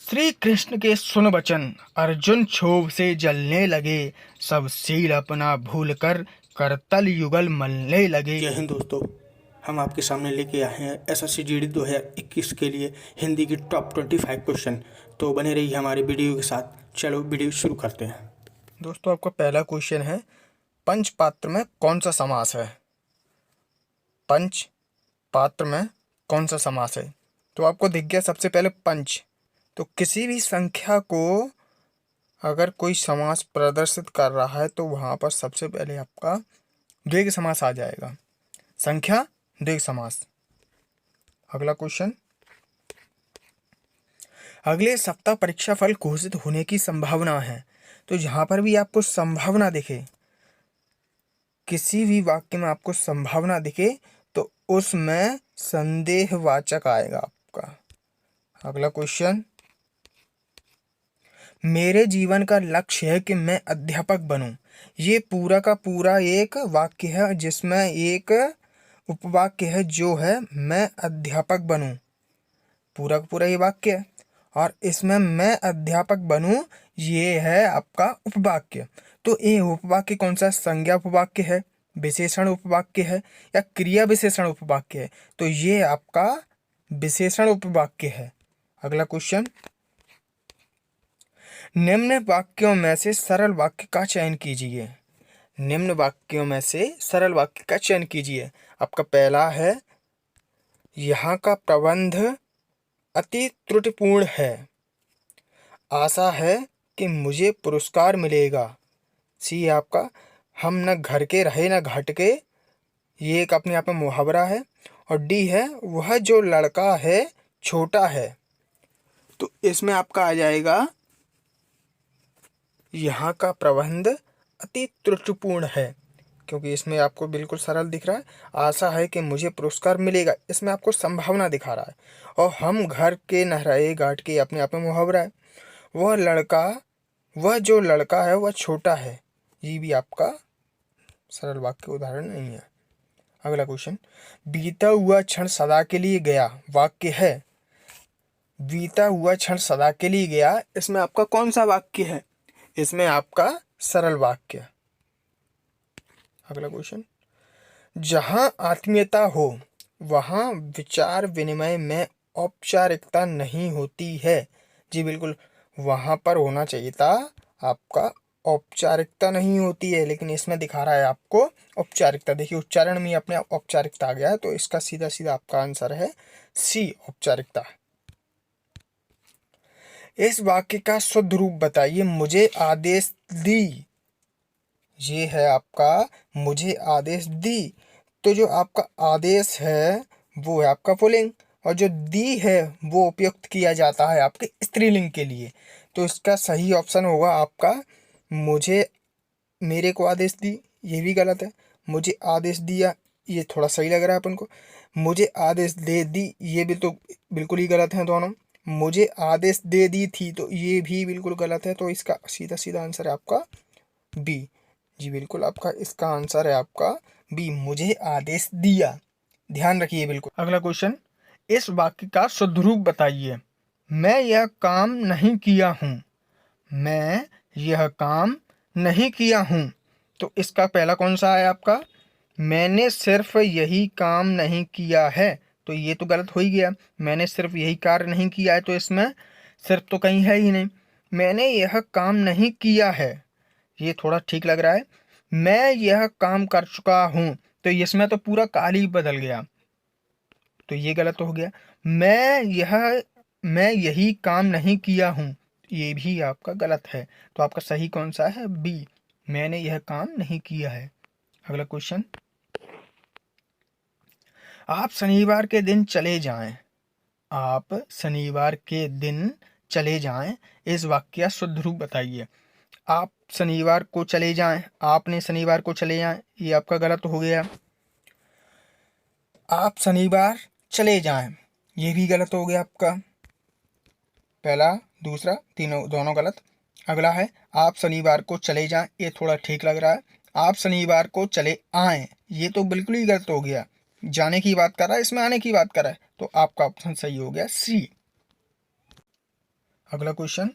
श्री कृष्ण के सुन वचन, अर्जुन क्षोभ से जलने लगे। सब शील अपना भूल कर करतल युगल मलने लगे। जय हिंद दोस्तों, हम आपके सामने लेके आए हैं एसएससी जीडी 2021 के लिए हिंदी की टॉप 25 क्वेश्चन। तो बने रहिए हमारी वीडियो के साथ। चलो वीडियो शुरू करते हैं। दोस्तों, आपका पहला क्वेश्चन है, पंच पात्र में कौन सा समास है? पंच पात्र में कौन सा समास है? तो आपको दिख गया सबसे पहले पंच। तो किसी भी संख्या को अगर कोई समास प्रदर्शित कर रहा है तो वहाँ पर सबसे पहले आपका द्विग समास आ जाएगा। संख्या द्विग समास। अगला क्वेश्चन, अगले सप्ताह परीक्षा फल घोषित होने की संभावना है। तो जहाँ पर भी आपको संभावना दिखे, किसी भी वाक्य में आपको संभावना दिखे, तो उसमें संदेहवाचक आएगा आपका। अगला क्वेश्चन, मेरे जीवन का लक्ष्य है कि मैं अध्यापक बनूं। ये पूरा का पूरा एक वाक्य है जिसमें एक उपवाक्य है जो है मैं अध्यापक बनूं। पूरा का पूरा ये वाक्य है और इसमें मैं अध्यापक बनूं ये है आपका उपवाक्य। तो ये उपवाक्य कौन सा? संज्ञा उपवाक्य है, विशेषण उपवाक्य है या क्रिया विशेषण उपवाक्य है? तो ये आपका विशेषण उपवाक्य है। अगला क्वेश्चन, निम्न वाक्यों में से सरल वाक्य का चयन कीजिए। निम्न वाक्यों में से सरल वाक्य का चयन कीजिए। आपका पहला है, यहाँ का प्रबंध अति त्रुटिपूर्ण है। आशा है कि मुझे पुरस्कार मिलेगा। सी आपका, हम न घर के रहे न घाट के। ये एक अपने आप में मुहावरा है। और डी है, वह जो लड़का है छोटा है। तो इसमें आपका आ जाएगा, यहाँ का प्रबंध अति त्रुटिपूर्ण है, क्योंकि इसमें आपको बिल्कुल सरल दिख रहा है। आशा है कि मुझे पुरस्कार मिलेगा, इसमें आपको संभावना दिखा रहा है। और हम घर के न रहे घाट के अपने आप में मुहावरा है। वह जो लड़का है वह छोटा है, ये भी आपका सरल वाक्य उदाहरण नहीं है। अगला क्वेश्चन, बीता हुआ क्षण सदा के लिए गया। वाक्य है बीता हुआ क्षण सदा के लिए गया। इसमें आपका कौन सा वाक्य है? इसमें आपका सरल वाक्य। अगला क्वेश्चन, जहां आत्मीयता हो वहां विचार विनिमय में औपचारिकता नहीं होती है। जी बिल्कुल, वहां पर होना चाहिए था आपका औपचारिकता नहीं होती है, लेकिन इसमें दिखा रहा है आपको औपचारिकता। देखिए, उच्चारण में अपने आप औपचारिकता आ गया है, तो इसका सीधा सीधा आपका आंसर है सी, औपचारिकता। इस वाक्य का शुद्ध रूप बताइए। मुझे आदेश दी, ये है आपका मुझे आदेश दी। तो जो आपका आदेश है वो है आपका पुल्लिंग, और जो दी है वो उपयुक्त किया जाता है आपके स्त्रीलिंग के लिए। तो इसका सही ऑप्शन होगा आपका मुझे मेरे को आदेश दी। ये भी गलत है। मुझे आदेश दिया, ये थोड़ा सही लग रहा है अपन को। मुझे आदेश दे दी, ये भी तो बिल्कुल ही गलत है दोनों। मुझे आदेश दे दी थी, तो ये भी बिल्कुल गलत है। तो इसका सीधा सीधा आंसर है आपका बी। जी बिल्कुल, आपका इसका आंसर है आपका बी, मुझे आदेश दिया। ध्यान रखिए बिल्कुल। अगला क्वेश्चन, इस वाक्य का शुद्ध रूप बताइए। मैं यह काम नहीं किया हूँ। मैं यह काम नहीं किया हूँ। तो इसका पहला कौन सा है आपका? मैंने सिर्फ यही काम नहीं किया है। तो ये तो गलत हो ही गया। मैंने सिर्फ यही कार्य नहीं किया है, तो इसमें सिर्फ तो कहीं है ही नहीं। मैंने यह काम नहीं किया है, ये थोड़ा ठीक लग रहा है। मैं यह काम कर चुका हूँ, तो इसमें तो पूरा काल ही बदल गया, तो ये गलत हो गया। मैं यही काम नहीं किया हूँ, ये भी आपका गलत है। तो आपका सही कौन सा है? बी, मैंने यह काम नहीं किया है। अगला क्वेश्चन, आप शनिवार के दिन चले जाएं। आप शनिवार के दिन चले जाएं। इस वाक्य का शुद्ध रूप बताइए। आप शनिवार को चले जाएं, आपने शनिवार को चले जाएं, ये आपका गलत हो गया। आप शनिवार चले जाएं, ये भी गलत हो गया आपका। पहला दूसरा तीनों दोनों गलत। अगला है आप शनिवार को चले जाएं, ये थोड़ा ठीक लग रहा है। आप शनिवार को चले आएं, ये तो बिल्कुल ही गलत हो गया। जाने की बात कर रहा है, इसमें आने की बात कर रहा है। तो आपका ऑप्शन सही हो गया सी। अगला क्वेश्चन,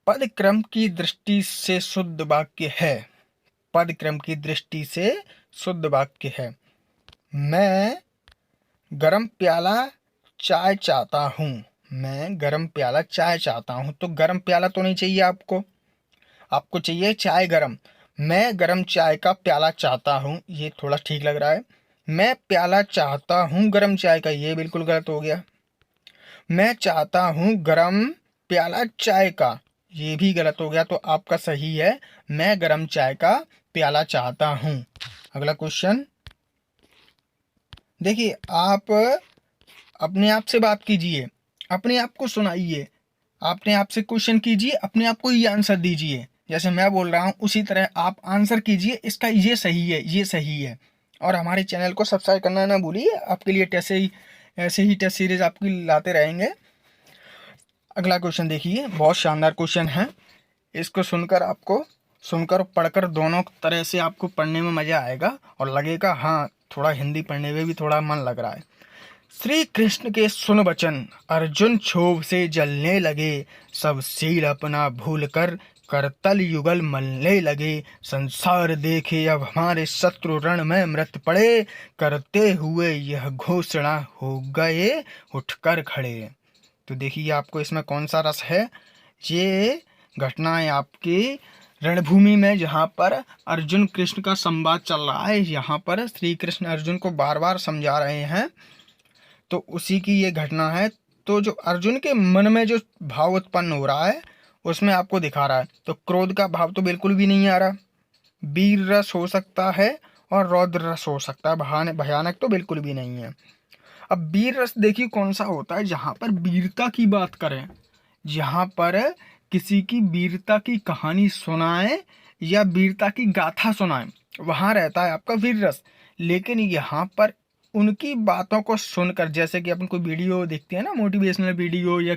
पद क्रम की दृष्टि से शुद्ध वाक्य है। पद क्रम की दृष्टि से शुद्ध वाक्य है। मैं गरम प्याला चाय चाहता हूँ। मैं गरम प्याला चाय चाहता हूँ, तो गरम प्याला तो नहीं चाहिए आपको, आपको चाहिए चाय गरम। मैं गरम चाय का प्याला चाहता हूँ, ये थोड़ा ठीक लग रहा है। मैं प्याला चाहता हूँ गरम चाय का, ये बिल्कुल गलत हो गया। मैं चाहता हूँ गरम प्याला चाय का, ये भी गलत हो गया। तो आपका सही है, मैं गरम चाय का प्याला चाहता हूँ। अगला क्वेश्चन देखिए, आप अपने आप से बात कीजिए, अपने आप को सुनाइए, अपने आप से क्वेश्चन कीजिए, अपने आप को ये आंसर दीजिए। जैसे मैं बोल रहा हूँ उसी तरह आप आंसर कीजिए, इसका ये सही है, ये सही है। और हमारे चैनल को सब्सक्राइब करना ना भूलिए, आपके लिए ऐसे ही टेस्ट सीरीज आपकी लाते रहेंगे। अगला क्वेश्चन देखिए, बहुत शानदार क्वेश्चन है। इसको सुनकर पढ़कर दोनों तरह से आपको पढ़ने में मजा आएगा और लगेगा हाँ थोड़ा हिंदी पढ़ने में भी थोड़ा मन लग रहा है। श्री कृष्ण के सुन वचन, अर्जुन क्षोभ से जलने लगे, सब शील अपना भूल कर करतल युगल मलने लगे। संसार देखे अब हमारे शत्रु रण में मृत पड़े, करते हुए यह घोषणा हो गए उठकर खड़े। तो देखिए आपको इसमें कौन सा रस है। ये घटना है आपकी रणभूमि में, जहाँ पर अर्जुन कृष्ण का संवाद चल रहा है। यहाँ पर श्री कृष्ण अर्जुन को बार बार समझा रहे हैं, तो उसी की ये घटना है। तो जो अर्जुन के मन में जो भाव उत्पन्न हो रहा है उसमें आपको दिखा रहा है। तो क्रोध का भाव तो बिल्कुल भी नहीं आ रहा, वीर रस हो सकता है और रौद्र रस हो सकता है, भयानक तो बिल्कुल भी नहीं है। अब वीर रस देखिए कौन सा होता है, जहाँ पर वीरता की बात करें, जहाँ पर किसी की वीरता की कहानी सुनाए या वीरता की गाथा सुनाए, वहाँ रहता है आपका वीर रस। लेकिन यहाँ पर उनकी बातों को सुनकर, जैसे कि अपन कोई वीडियो देखते हैं ना, मोटिवेशनल वीडियो या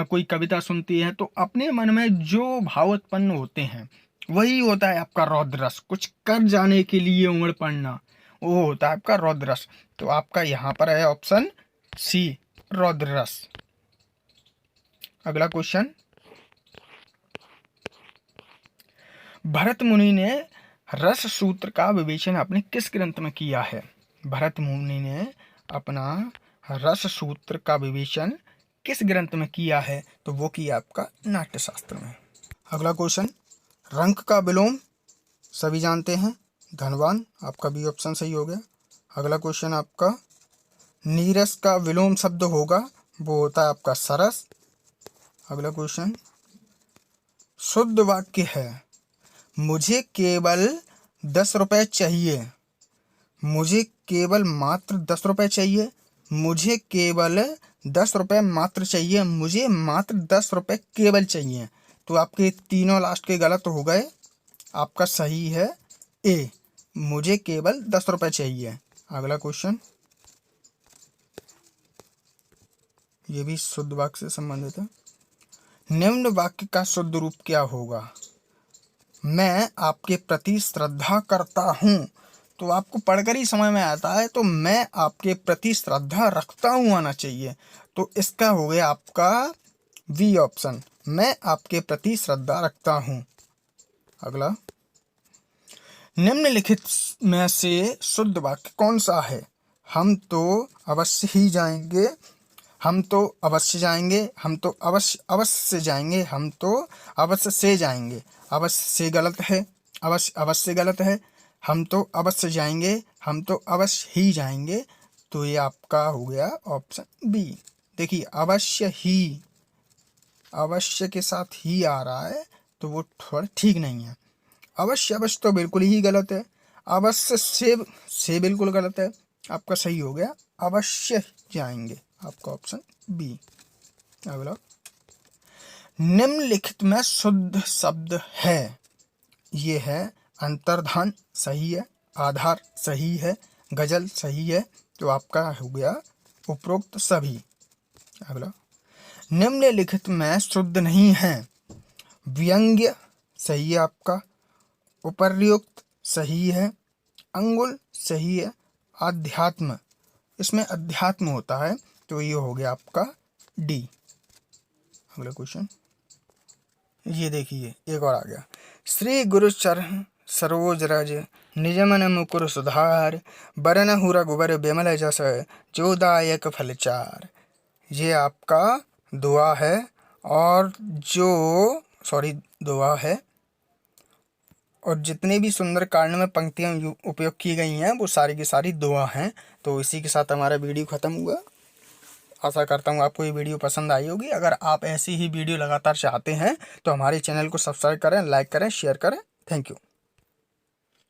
कोई कविता सुनती है, तो अपने मन में जो भाव उत्पन्न होते हैं वही होता है आपका रौद्र रस। कुछ कर जाने के लिए उमड़ पड़ना, वो होता है आपका रौद्र रस। तो आपका यहाँ पर है ऑप्शन सी, रौद्र रस। अगला क्वेश्चन, भरत मुनि ने रस सूत्र का विवेचन अपने किस ग्रंथ में किया है। भरत मुनि ने अपना रस सूत्र का विवेचन किस ग्रंथ में किया है, तो वो किया आपका नाट्यशास्त्र में। अगला क्वेश्चन, रंक का विलोम सभी जानते हैं, धनवान, आपका बी ऑप्शन सही हो गया। अगला क्वेश्चन आपका, नीरस का विलोम शब्द होगा, वो होता है आपका सरस। अगला क्वेश्चन, शुद्ध वाक्य है, मुझे केवल 10 रुपए चाहिए। मुझे केवल मात्र 10 रुपए चाहिए। मुझे केवल 10 रुपए मात्र चाहिए। मुझे मात्र 10 रुपए केवल चाहिए। तो आपके तीनों लास्ट के गलत हो गए, आपका सही है ए, मुझे केवल 10 रुपए चाहिए। अगला क्वेश्चन, ये भी शुद्ध वाक्य से संबंधित है। निम्न वाक्य का शुद्ध रूप क्या होगा। मैं आपके प्रति श्रद्धा करता हूँ, तो आपको पढ़कर ही समझ में आता है, तो मैं आपके प्रति श्रद्धा रखता हूँ आना चाहिए। तो इसका हो गया आपका बी ऑप्शन, मैं आपके प्रति श्रद्धा रखता हूँ। अगला, निम्नलिखित में से शुद्ध वाक्य कौन सा है। हम तो अवश्य ही जाएंगे, हम तो अवश्य जाएंगे, हम तो अवश्य जाएंगे, हम तो अवश्य से जाएंगे। अवश्य से गलत है, अवश्य गलत है। हम तो अवश्य जाएंगे, हम तो अवश्य ही जाएंगे। तो ये आपका हो गया ऑप्शन बी। देखिए अवश्य ही, अवश्य के साथ ही आ रहा है, तो वो थोड़ा ठीक नहीं है। अवश्य तो बिल्कुल ही गलत है। अवश्य से बिल्कुल गलत है। आपका सही हो गया अवश्य जाएंगे, आपका ऑप्शन बी। अगला, निम्नलिखित में शुद्ध शब्द है, ये है अंतर्धान सही है, आधार सही है, गजल सही है। तो आपका हो गया उपरोक्त सभी। अगला, निम्नलिखित में शुद्ध नहीं है, व्यंग्य सही है आपका, उपर्युक्त सही है, अंगुल सही है, अध्यात्म, इसमें अध्यात्म होता है, तो ये हो गया आपका डी। अगला क्वेश्चन ये देखिए, एक और आ गया। श्री गुरु चरण सरोज रज निज मन मुकुर सुधार बरन हुर गुबर बिमल जस जोदायक फलचार। ये आपका दुआ है, और दुआ है, और जितने भी सुंदरकांड में पंक्तियाँ उपयोग की गई हैं वो सारी की सारी दुआ हैं। तो इसी के साथ हमारा वीडियो ख़त्म हुआ। आशा करता हूँ आपको ये वीडियो पसंद आई होगी। अगर आप ऐसी ही वीडियो लगातार चाहते हैं तो हमारे चैनल को सब्सक्राइब करें, लाइक करें, शेयर करें। Thank you.